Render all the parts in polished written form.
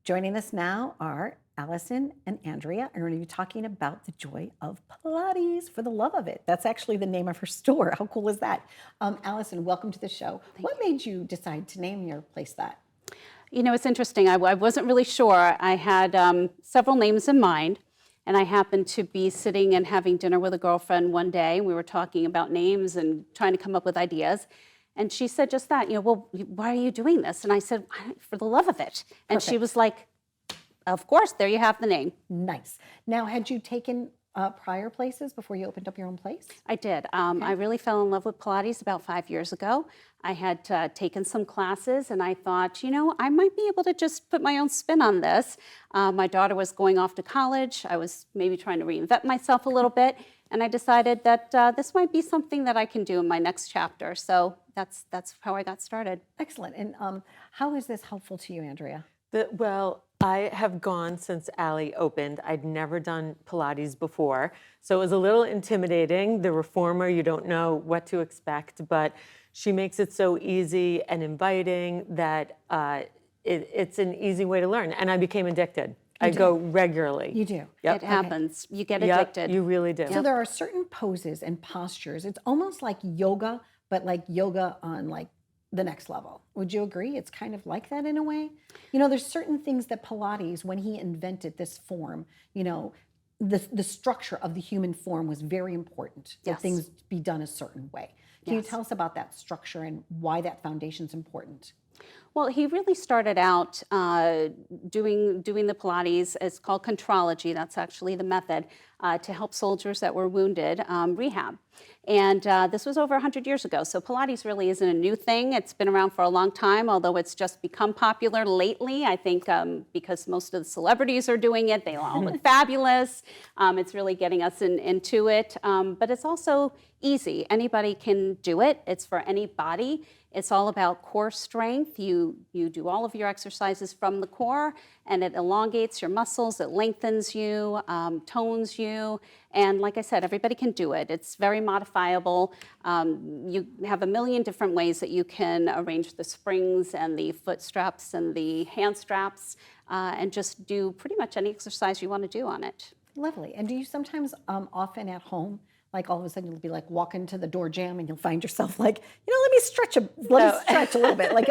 Joining us now are Allison and Andrea, and we're going to be talking about the joy of Pilates for the love of it. That's actually the name of her store. How cool is that? Allison, welcome to the show. What made you decide to name your place that? You know, it's interesting. I wasn't really sure. I had several names in mind, and I happened to be sitting and having dinner with a girlfriend one day. We were talking about names and trying to come up with ideas. And she said just that, well, why are you doing this? And I said, for the love of it. And she was like, of course, there you have the name. Nice. Now, had you taken prior places before you opened up your own place? I did. I really fell in love with Pilates about 5 years ago. I had taken some classes and I thought, I might be able to just put my own spin on this. My daughter was going off to college. I was maybe trying to reinvent myself a little bit. And I decided that this might be something that I can do in my next chapter. So that's how I got started. Excellent. And how is this helpful to you, Andrea? Well, I have gone since Allie opened. I'd never done Pilates before, so it was a little intimidating. The reformer, you don't know what to expect, but she makes it so easy and inviting that it's an easy way to learn. And I became addicted. I go regularly. You do? Yep. It happens. You get addicted. Yep, you really do. So there are certain poses and postures. It's almost like yoga, but like yoga on like the next level. Would you agree? It's kind of like that in a way. There's certain things that Pilates, when he invented this form, the structure of the human form was very important. That things be done a certain way. Can you tell us about that structure and why that foundation is important? Well, he really started out doing the Pilates. It's called contrology. That's actually the method to help soldiers that were wounded rehab. And this was over 100 years ago. So Pilates really isn't a new thing. It's been around for a long time, although it's just become popular lately. I think because most of the celebrities are doing it. They all look fabulous. It's really getting us into it. But it's also easy. Anybody can do it. It's for any body. It's all about core strength. You do all of your exercises from the core, and it elongates your muscles, it lengthens you, tones you, and like I said, everybody can do it. It's very modifiable. You have a million different ways that you can arrange the springs and the foot straps and the hand straps, and just do pretty much any exercise you want to do on it. Lovely. And do you sometimes often at home, like all of a sudden you'll be like walking to the door jam and you'll find yourself like, let me stretch a little bit. Like,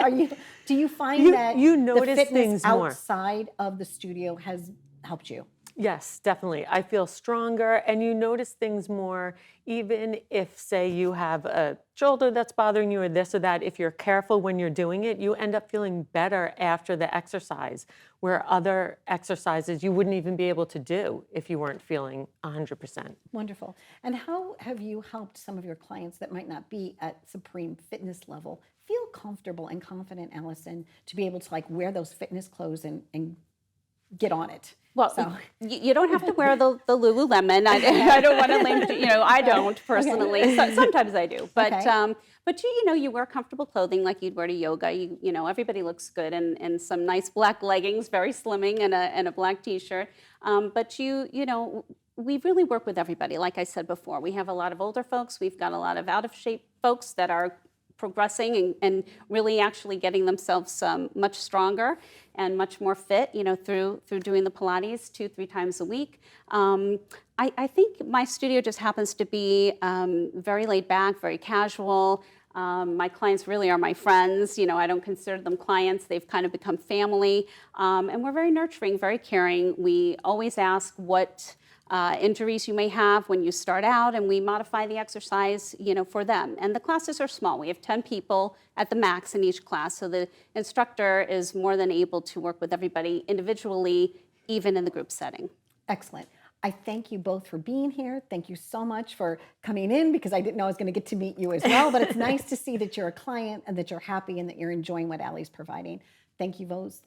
do you find that you notice the fitness things more outside of the studio has helped you? Yes, definitely. I feel stronger, and you notice things more, even if, say, you have a shoulder that's bothering you or this or that. If you're careful when you're doing it, you end up feeling better after the exercise, where other exercises you wouldn't even be able to do if you weren't feeling 100%. Wonderful. And how have you helped some of your clients that might not be at supreme fitness level feel comfortable and confident, Allison, to be able to like wear those fitness clothes and get on it? Well, you don't have to wear the Lululemon. I don't want to link, I don't personally. Okay. So, sometimes I do, but you wear comfortable clothing like you'd wear to yoga. Everybody looks good in some nice black leggings, very slimming, and a black T-shirt. But we really work with everybody. Like I said before, we have a lot of older folks. We've got a lot of out of shape folks that are progressing and really actually getting themselves much stronger and much more fit, through doing the Pilates 2-3 times a week. I think my studio just happens to be very laid back, very casual. My clients really are my friends. I don't consider them clients. They've kind of become family. And we're very nurturing, very caring. We always ask what injuries you may have when you start out, and we modify the exercise, for them. And the classes are small. We have 10 people at the max in each class, so the instructor is more than able to work with everybody individually, even in the group setting. Excellent. I thank you both for being here. Thank you so much for coming in, because I didn't know I was going to get to meet you as well, but it's nice to see that you're a client and that you're happy and that you're enjoying what Allie's providing. Thank you both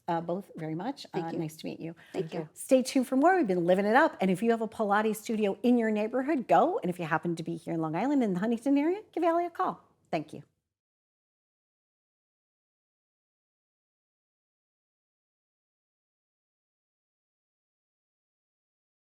very much. Thank you. Nice to meet you. Thank you. Stay tuned for more. We've been living it up. And if you have a Pilates studio in your neighborhood, go. And if you happen to be here in Long Island in the Huntington area, give Allie a call. Thank you.